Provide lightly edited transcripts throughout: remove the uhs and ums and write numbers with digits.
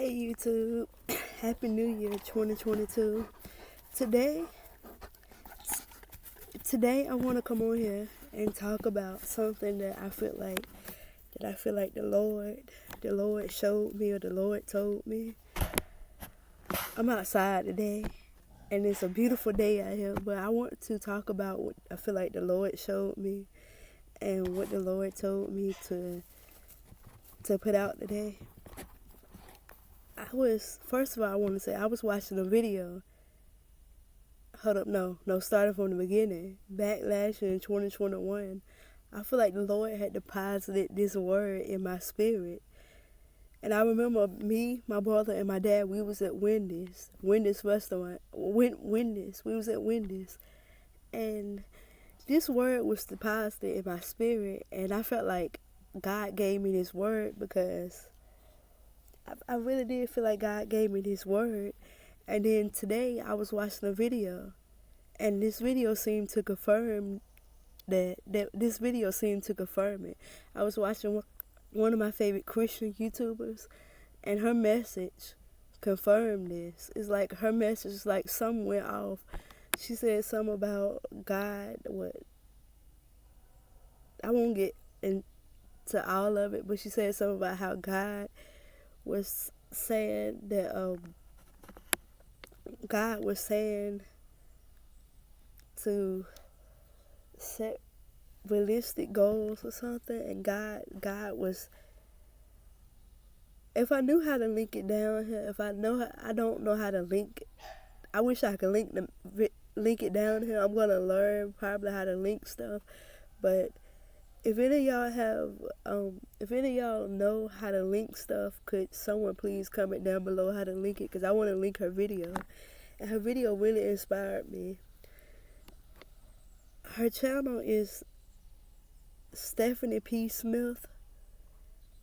Hey YouTube, Happy New Year 2022. Today, today I want to come on here and talk about something that I feel like the Lord showed me or the Lord told me. I'm outside today and it's a beautiful day out here, but I want to talk about what I feel like the Lord showed me and what the Lord told me to put out today. First of all, I want to say I was watching a video. Hold up, no, starting from the beginning. Back last year in 2021, I feel like the Lord had deposited this word in my spirit. And I remember me, my brother, and my dad, we was at Wendy's restaurant. Wendy's. We was at Wendy's. And this word was deposited in my spirit. And I felt like God gave me this word because I really did feel like God gave me this word. And then today I was watching a video, and this video seemed to confirm this video seemed to confirm it. I was watching one of my favorite Christian YouTubers, and her message confirmed this. It's like her message is like something went off. She said something about God. What, I won't get into all of it, but she said something about how God was saying that God was saying to set realistic goals or something, and God was, if I knew how to link it down here, if I know how, I don't know how to link it. I wish I could link it down here. I'm gonna learn probably how to link stuff, but if any of y'all know how to link stuff, could someone please comment down below how to link it, because I want to link her video, and her video really inspired me. Her channel is Stephanie P. Smith,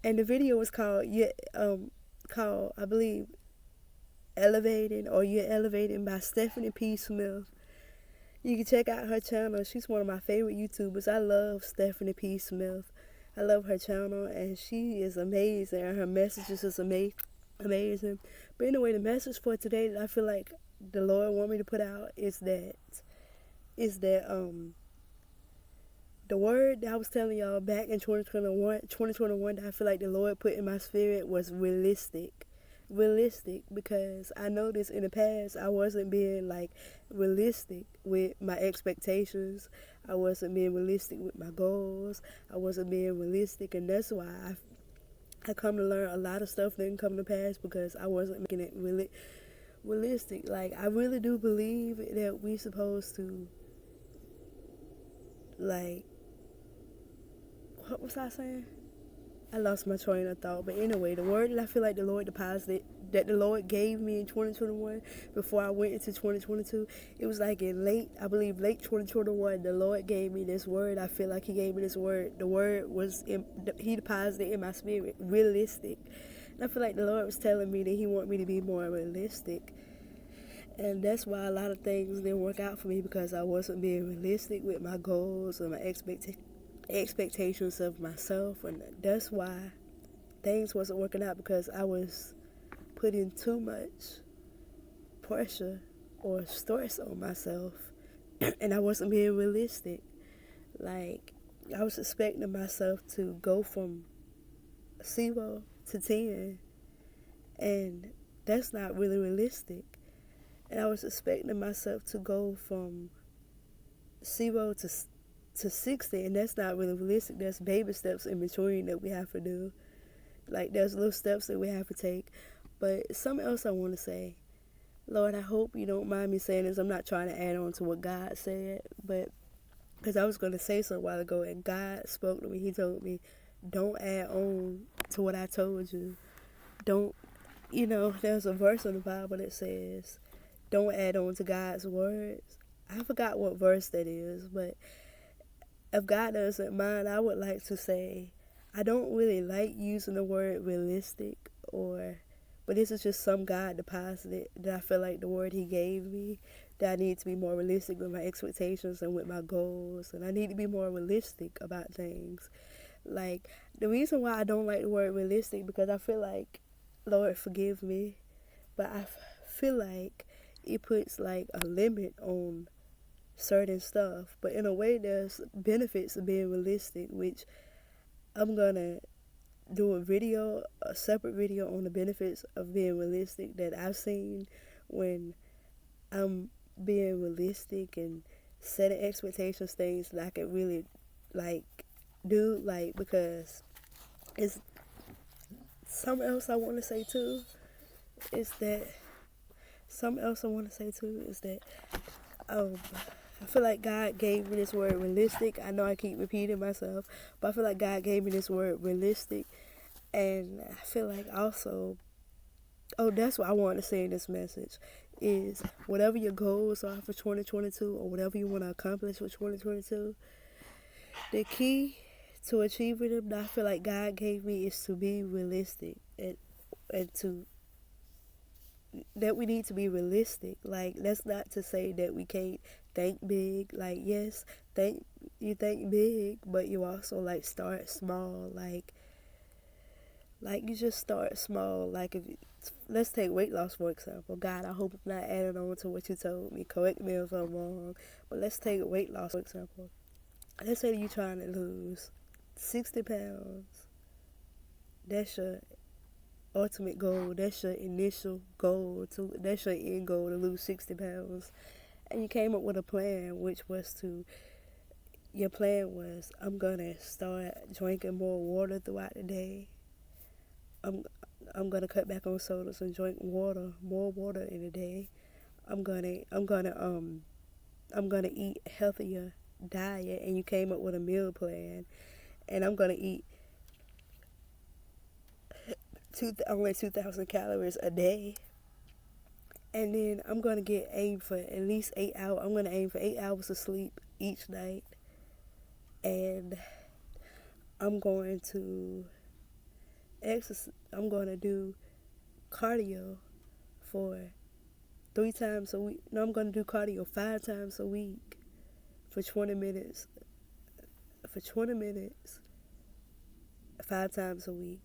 and the video was called I believe You're Elevating by Stephanie P. Smith. You can check out her channel. She's one of my favorite YouTubers. I love Stephanie P. Smith. I love her channel, and she is amazing, and her messages is amazing. But anyway, the message for today that I feel like the Lord want me to put out is that the word that I was telling y'all back in 2021 that I feel like the Lord put in my spirit was realistic. Realistic, because I noticed in the past I wasn't being like realistic with my expectations. I wasn't being realistic with my goals. I wasn't being realistic, and that's why I come to learn a lot of stuff didn't come to pass because I wasn't making it realistic. Like, I really do believe that we supposed to, like, what was I saying? I lost my train of thought. But anyway, the word that I feel like the Lord deposited, that the Lord gave me in 2021 before I went into 2022, it was like in late 2021, the Lord gave me this word. I feel like He gave me this word. The word was, He deposited in my spirit, realistic. And I feel like the Lord was telling me that He wanted me to be more realistic. And that's why a lot of things didn't work out for me, because I wasn't being realistic with my goals and my expectations of myself. And that's why things wasn't working out, because I was putting too much pressure or stress on myself, and I wasn't being realistic. Like, I was expecting myself to go from 0 to 10, and that's not really realistic. And I was expecting myself to go from 0 to 60, and that's not really realistic. There's baby steps in between that we have to do. Like, there's little steps that we have to take. But something else I want to say, Lord, I hope you don't mind me saying this. I'm not trying to add on to what God said, but because I was going to say something a while ago, and God spoke to me. He told me, don't add on to what I told you. Don't, there's a verse in the Bible that says, don't add on to God's words. I forgot what verse that is, but if God doesn't mind, I would like to say, I don't really like using the word realistic, but this is just some God deposited that I feel like the word He gave me, that I need to be more realistic with my expectations and with my goals, and I need to be more realistic about things. Like, the reason why I don't like the word realistic, because I feel like Lord forgive me, but feel like it puts like a limit on certain stuff. But in a way, there's benefits of being realistic, which I'm gonna do a separate video on the benefits of being realistic that I've seen when I'm being realistic and setting expectations, things that I can really like do, like, because it's something else I want to say too is that um I feel like God gave me this word realistic. I know I keep repeating myself, but I feel like God gave me this word realistic, and I feel like also, oh, that's what I want to say in this message is whatever your goals are for 2022 or whatever you want to accomplish for 2022, the key to achieving them that I feel like God gave me is to be realistic, and to that we need to be realistic. Like, that's not to say that we can't think big. Like, yes, think big, but you also like start small. Like you just start small. Like, let's take weight loss for example. God, I hope I'm not adding on to what you told me. Correct me if I'm wrong. But let's take weight loss for example. Let's say you're trying to lose 60 pounds. That's your ultimate goal. That's your initial goal. That's your end goal, to lose 60 pounds. And you came up with a plan, your plan was, I'm going to start drinking more water throughout the day. I'm gonna cut back on sodas and drink more water in a day. I'm gonna eat healthier diet, and you came up with a meal plan, and I'm gonna eat only 2,000 calories a day, and then I'm gonna aim for at least 8 hours. I'm gonna aim for 8 hours of sleep each night, and I'm going to exercise. I'm gonna do cardio for 3 times a week. No, I'm gonna do cardio 5 times a week for 20 minutes. 5 times a week.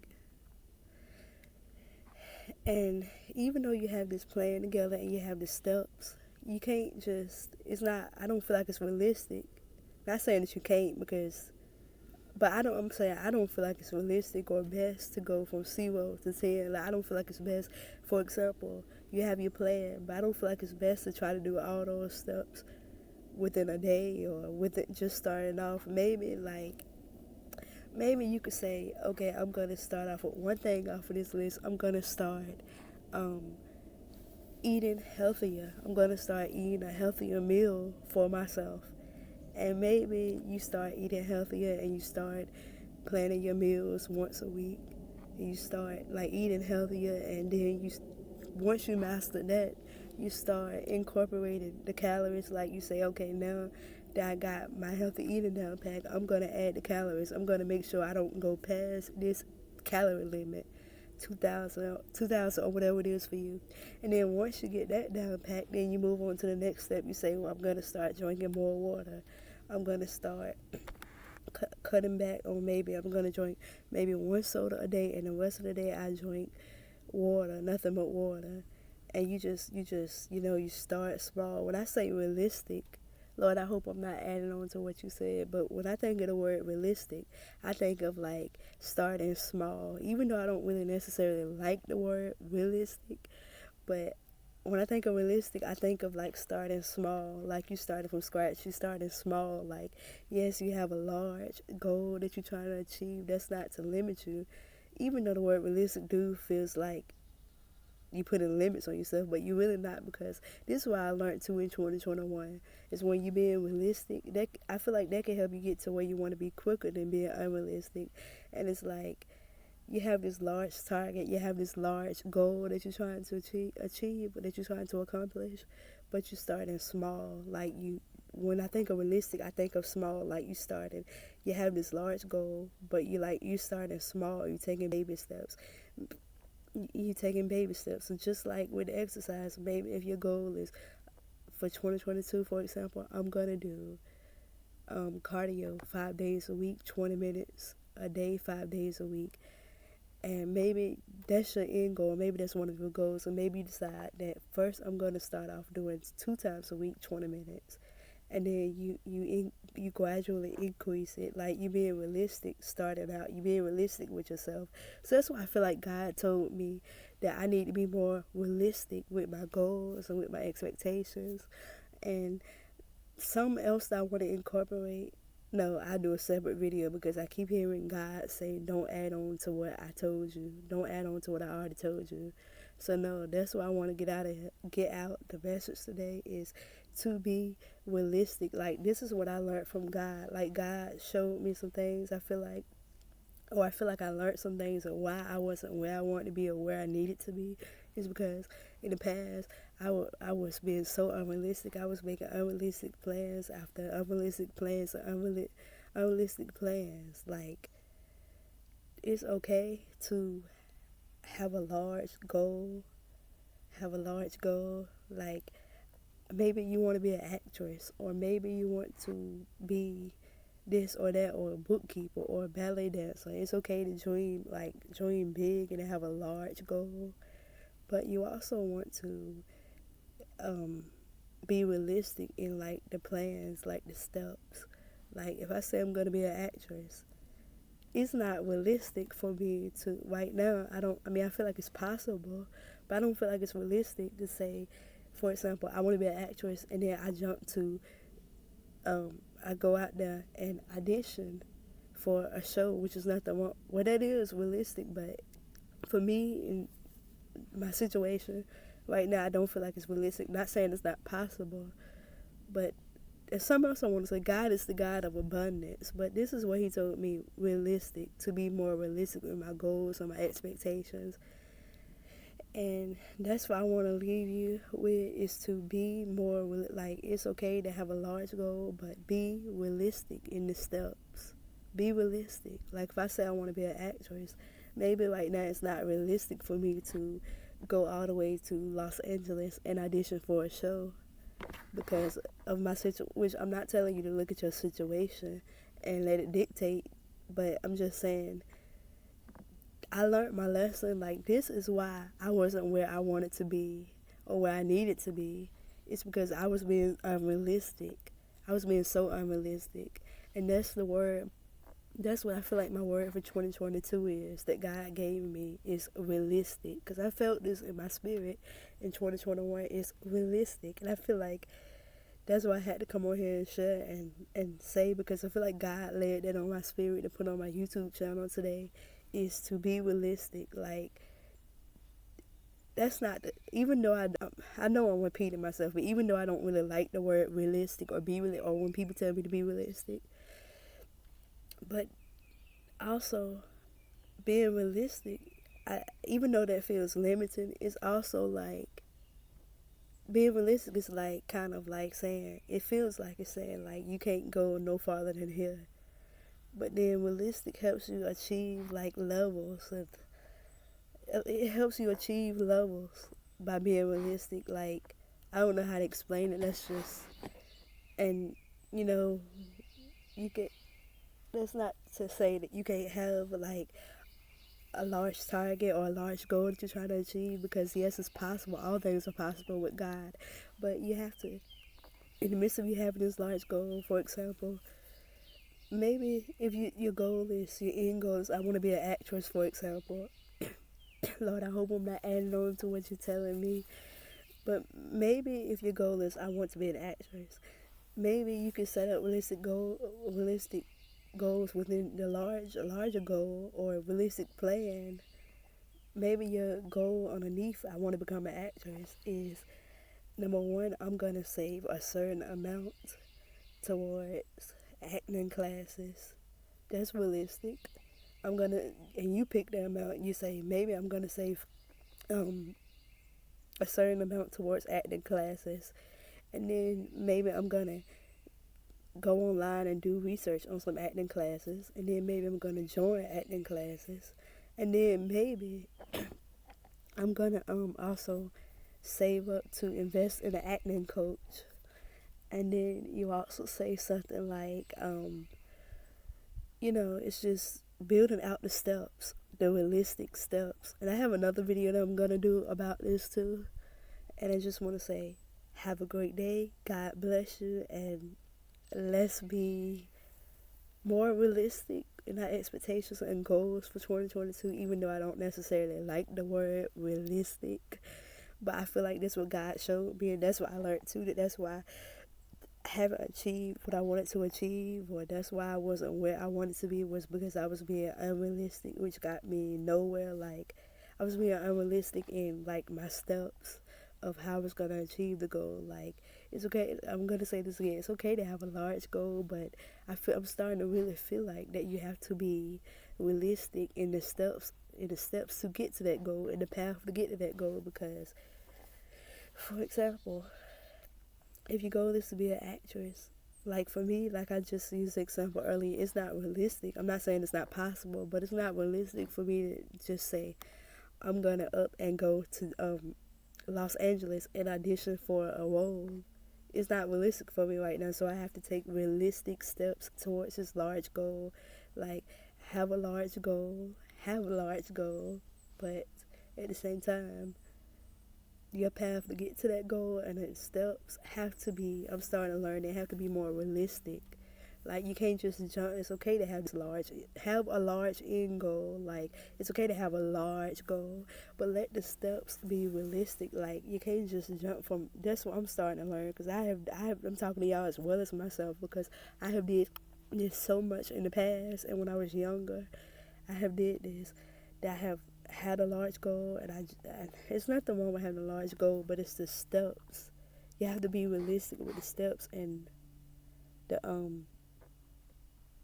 And even though you have this plan together and you have the steps, you can't just, I don't feel like it's realistic. Not saying that you can't, I'm saying I don't feel like it's realistic or best to go from 0 to 10. Like, I don't feel like it's best. For example, you have your plan, but I don't feel like it's best to try to do all those steps within a day or with it just starting off. Maybe you could say, okay, I'm gonna start off with one thing off of this list. I'm gonna start eating healthier. I'm gonna start eating a healthier meal for myself. And maybe you start eating healthier and you start planning your meals once a week. And you start like eating healthier, and then once you master that, you start incorporating the calories. Like, you say, okay, now that I got my healthy eating down pat, I'm gonna add the calories. I'm gonna make sure I don't go past this calorie limit, 2,000 or whatever it is for you. And then once you get that down pat, then you move on to the next step. You say, well, I'm gonna start drinking more water. I'm gonna start cutting back on, maybe I'm gonna drink maybe one soda a day, and the rest of the day I drink water, nothing but water. And you start small. When I say realistic, Lord, I hope I'm not adding on to what you said, but when I think of the word realistic, I think of like starting small. Even though I don't really necessarily like the word realistic, but when I think of realistic, I think of like starting small. Like, you started from scratch. You started small. Like, yes, you have a large goal that you're trying to achieve. That's not to limit you. Even though the word realistic feels like you putting limits on yourself, but you really not, because this is what I learned too in 2021. Is when you being realistic, I feel like that can help you get to where you want to be quicker than being unrealistic. And it's like, you have this large target, you have this large goal that you're trying to achieve, that you're trying to accomplish, but you're starting small. Like, when I think of realistic, I think of small. Like, you have this large goal, but you starting small. You're taking baby steps. So just like with exercise, maybe if your goal is for 2022, for example, I'm gonna do cardio 5 days a week, 20 minutes a day, 5 days a week. And maybe that's your end goal. Maybe that's one of your goals. So maybe you decide that first I'm going to start off doing 2 times a week, 20 minutes. And then you gradually increase it. Like you being realistic starting out. You being realistic with yourself. So that's why I feel like God told me that I need to be more realistic with my goals and with my expectations. And something else that I want to incorporate. No, I do a separate video because I keep hearing God say, don't add on to what I told you. Don't add on to what I already told you. So no, that's what I want to get out. The message today is to be realistic. Like this is what I learned from God. Like God showed me some things. I feel like I learned some things of why I wasn't where I wanted to be or where I needed to be. Is because in the past I was being so unrealistic. I was making unrealistic plans after unrealistic plans or unrealistic plans. Like it's okay to have a large goal. Have a large goal. Like maybe you want to be an actress, or maybe you want to be this or that, or a bookkeeper or a ballet dancer. It's okay to dream big and have a large goal, but you also want to um, be realistic in like the plans, like the steps. Like if I say I'm gonna be an actress, it's not realistic for me to right now. I feel like it's possible, but I don't feel like it's realistic to say, for example, I want to be an actress and then I jump to I go out there and audition for a show, which is not the one. Well, that is realistic, but for me in my situation right now, I don't feel like it's realistic. Not saying it's not possible, but there's something else I want to say. God is the God of abundance, but this is what He told me: realistic, to be more realistic with my goals and my expectations. And that's what I want to leave you with, is to be more, like, it's okay to have a large goal, but be realistic in the steps. Be realistic. Like if I say I want to be an actress, maybe right now it's not realistic for me to go all the way to Los Angeles and audition for a show because of my situation, which I'm not telling you to look at your situation and let it dictate, but I'm just saying I learned my lesson. Like this is why I wasn't where I wanted to be or where I needed to be. It's because I was being unrealistic. I was being so unrealistic. And that's the word. That's what I feel like my word for 2022 is, that God gave me, is realistic. Because I felt this in my spirit in 2021. It's realistic. And I feel like that's why I had to come on here and share and say, because I feel like God laid that on my spirit to put on my YouTube channel today, is to be realistic. Like, that's not, even though I know I'm repeating myself, but even though I don't really like the word realistic or or when people tell me to be realistic, but also being realistic, even though that feels limiting, it's also like, being realistic is like kind of like saying, it feels like it's saying like you can't go no farther than here. But then realistic helps you achieve like levels of, it helps you achieve levels by being realistic. Like, I don't know how to explain it. That's just, and you know, you can, that's not to say that you can't have like a large target or a large goal that you're trying to achieve, because yes, it's possible. All things are possible with God. But you have to, in the midst of you having this large goal, for example, maybe if your goal is, your end goal is, I want to be an actress, for example. Lord, I hope I'm not adding on to what you're telling me. But maybe if your goal is, I want to be an actress, maybe you can set up realistic goals within the larger goal, or a realistic plan. Maybe your goal underneath, I want to become an actress, is number one, I'm going to save a certain amount towards acting classes. That's realistic. And you pick the amount. You say, maybe I'm gonna save a certain amount towards acting classes, and then maybe I'm gonna go online and do research on some acting classes, and then maybe I'm gonna join acting classes, and then maybe I'm gonna also save up to invest in an acting coach, and then you also say something like it's just building out the steps. the realistic steps. And I have another video that I'm gonna do about this too. And I just want to say, have a great day. God bless you, and let's be more realistic in our expectations and goals for 2022. Even though I don't necessarily like the word realistic, but I feel like that's what God showed me, and that's what I learned too. That's why I haven't achieved what I wanted to achieve, or that's why I wasn't where I wanted to be, was because I was being unrealistic, which got me nowhere. Like, I was being unrealistic in like my steps of how I was gonna achieve the goal. Like, it's okay. I'm gonna say this again. It's okay to have a large goal, but I'm starting to really feel like that you have to be realistic in the steps, to get to that goal, in the path to get to that goal. Because, for example, if your goal is to be an actress, like for me, like I just used the example earlier, it's not realistic. I'm not saying it's not possible, but it's not realistic for me to just say I'm gonna up and go to Los Angeles and audition for a role. It's not realistic for me right now, so I have to take realistic steps towards this large goal. Like, have a large goal, but at the same time, your path to get to that goal and its steps have to be, I'm starting to learn, they have to be more realistic. Like, you can't just jump. It's okay to have a large end goal. Like, it's okay to have a large goal, but let the steps be realistic. Like, you can't just jump from. That's what I'm starting to learn, because I'm talking to y'all as well as myself, because I have did this so much in the past, and when I was younger, I have did this. That I have had a large goal, and it's not the one with having a large goal, but it's the steps. You have to be realistic with the steps, and the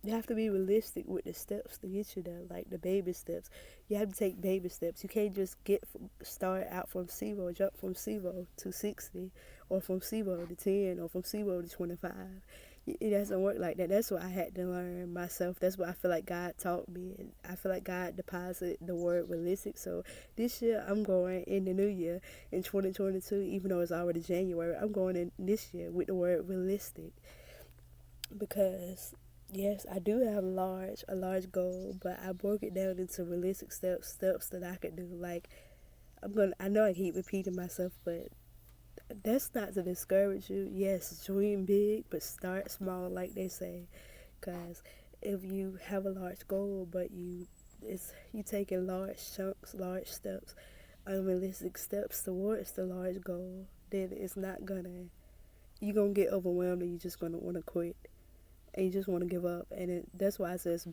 you have to be realistic with the steps to get you there, like the baby steps. You have to take baby steps. You can't just start out from 0, jump from 0 to 60, or from 0 to 10, or from 0 to 25. It doesn't work like that. That's what I had to learn myself. That's what I feel like God taught me. And I feel like God deposited the word realistic. So this year, I'm going in the new year, in 2022, even though it's already January, I'm going in this year with the word realistic. Because yes, I do have a large goal, but I broke it down into realistic steps that I could do. Like, I know I keep repeating myself, but that's not to discourage you. Yes, dream big, but start small, like they say. Because if you have a large goal, but you taking large chunks, large steps, unrealistic steps towards the large goal, then you're gonna get overwhelmed, and you're just gonna want to quit, and you just want to give up. And that's why I say it's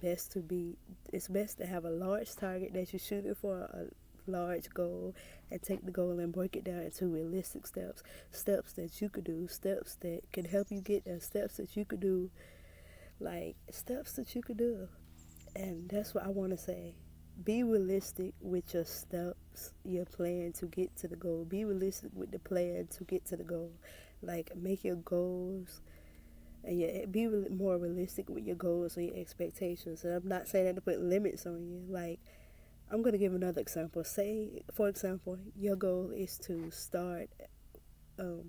best to have a large target that you're shooting for, a large goal, and take the goal and break it down into realistic steps that you could do, steps that can help you get there, steps that you could do. And that's what I want to say. Be realistic with your steps, your plan to get to the goal. Be realistic with the plan to get to the goal. Like, make your goals, and be more realistic with your goals and your expectations. And I'm not saying that to put limits on you. Like, I'm going to give another example. Say, for example, your goal is to start to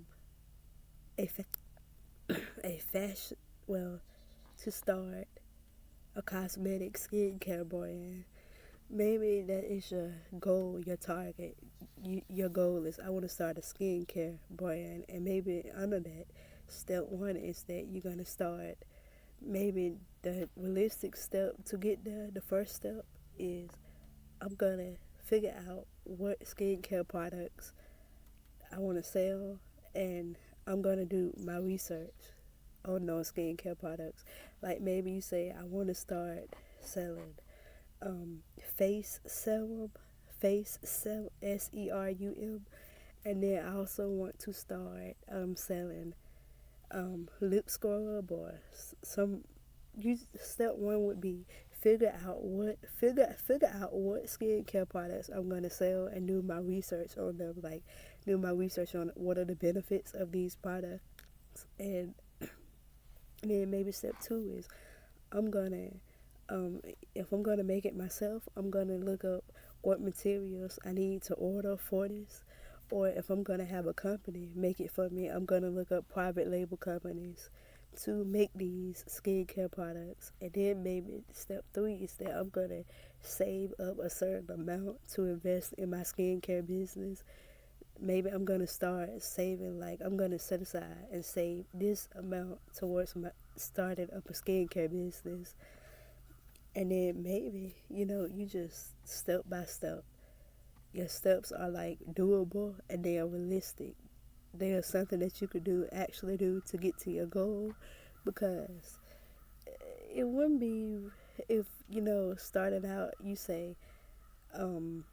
start a cosmetic skincare brand. Maybe that is your goal, your target. Your goal is, I want to start a skincare brand, and maybe under that, step 1 is that you're going to start. Maybe the realistic step to get there, the first step is, I'm going to figure out what skincare products I want to sell, and I'm going to do my research on those skincare products. Like, maybe you say, I want to start selling face serum, SERUM, and then I also want to start selling lip scrub, or step 1 would be figure out what skincare products I'm gonna sell, and do my research on them. Like, do my research on what are the benefits of these products, and then maybe step 2 is, I'm gonna if I'm gonna make it myself, I'm gonna look up what materials I need to order for this. Or if I'm gonna have a company make it for me, I'm gonna look up private label companies to make these skincare products. And then maybe step 3 is that I'm gonna save up a certain amount to invest in my skincare business. Maybe I'm gonna start saving, like I'm gonna set aside and save this amount towards my starting up a skincare business. And then maybe, you just step by step. Your steps are like doable and they are realistic. They are something that you could actually do to get to your goal, because it wouldn't be if, starting out you say, I'm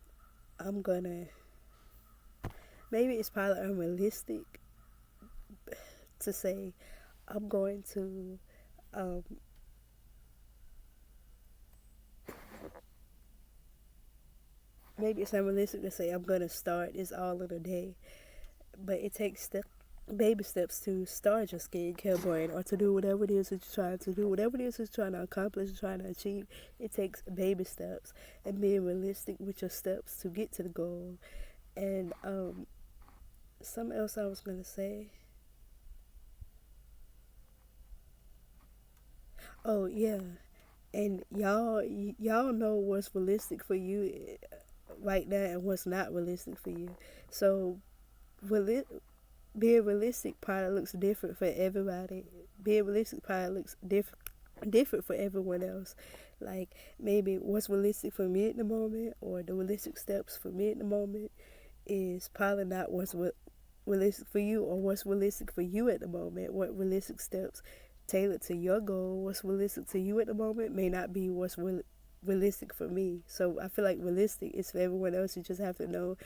gonna, maybe it's probably unrealistic to say, I'm going to, um, maybe it's unrealistic to say I'm gonna start this all in a day, but it takes baby steps to start your skincare brand, or to do whatever it is that you're trying to do, whatever it is that you're trying to accomplish, trying to achieve. It takes baby steps and being realistic with your steps to get to the goal. And something else I was gonna say. Oh yeah, and y'all know what's realistic for you right now and what's not realistic for you. So, being realistic probably looks different for everybody. Being realistic probably looks different for everyone else. Like, maybe what's realistic for me at the moment, or the realistic steps for me at the moment, is probably not what's realistic for you, or what's realistic for you at the moment. What realistic steps tailored to your goal, what's realistic to you at the moment, may not be what's realistic for me. So I feel like realistic is for everyone else. You just have to know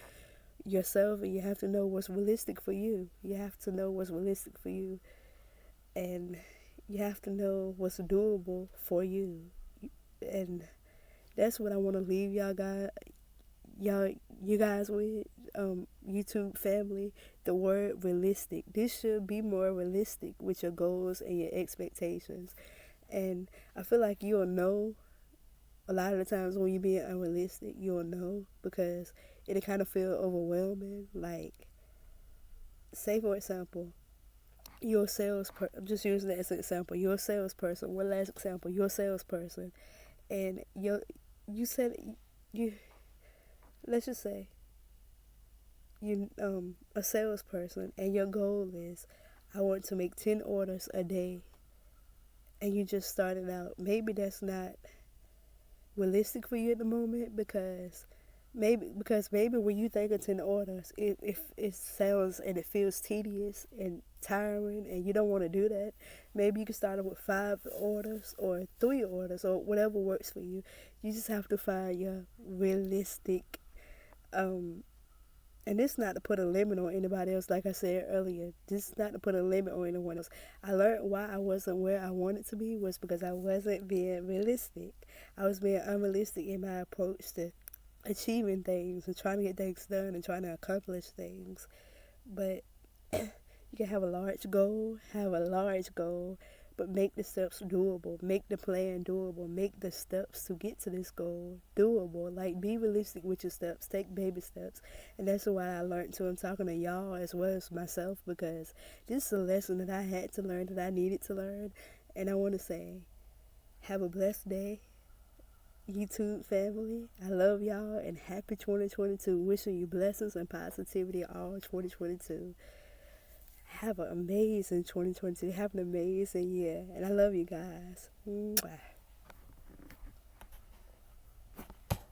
yourself, and you have to know what's realistic for you. You have to know what's realistic for you, and you have to know what's doable for you. And that's what I want to leave y'all you guys with, YouTube family. The word realistic. This should be more realistic with your goals and your expectations. And I feel like you'll know a lot of the times when you're being unrealistic. You'll know, because it'll kind of feel overwhelming. Like, say for example, you're a I'm just using that as an example. You're a salesperson. One last example. You're a salesperson, and you said you let's just say you a salesperson, and your goal is, I want to make 10 orders a day, and you just started out. Maybe that's not realistic for you at the moment, because maybe when you think of 10 orders, it sounds and it feels tedious and tiring, and you don't want to do that. Maybe you can start with 5 orders or 3 orders, or whatever works for you. You just have to find your realistic, and this is not to put a limit on anybody else. Like I said earlier, this is not to put a limit on anyone else. I learned why I wasn't where I wanted to be was because I wasn't being realistic. I was being unrealistic in my approach to achieving things and trying to get things done and trying to accomplish things. But you can have a large goal, but make the steps doable. Make the plan doable. Make the steps to get to this goal doable. Like, be realistic with your steps. Take baby steps. And that's why I learned to. I'm talking to y'all as well as myself, because this is a lesson that I had to learn, that I needed to learn. And I want to say, have a blessed day, YouTube family. I love y'all, and happy 2022. Wishing you blessings and positivity all 2022. Have an amazing 2022. Have an amazing year. And I love you guys. Mwah.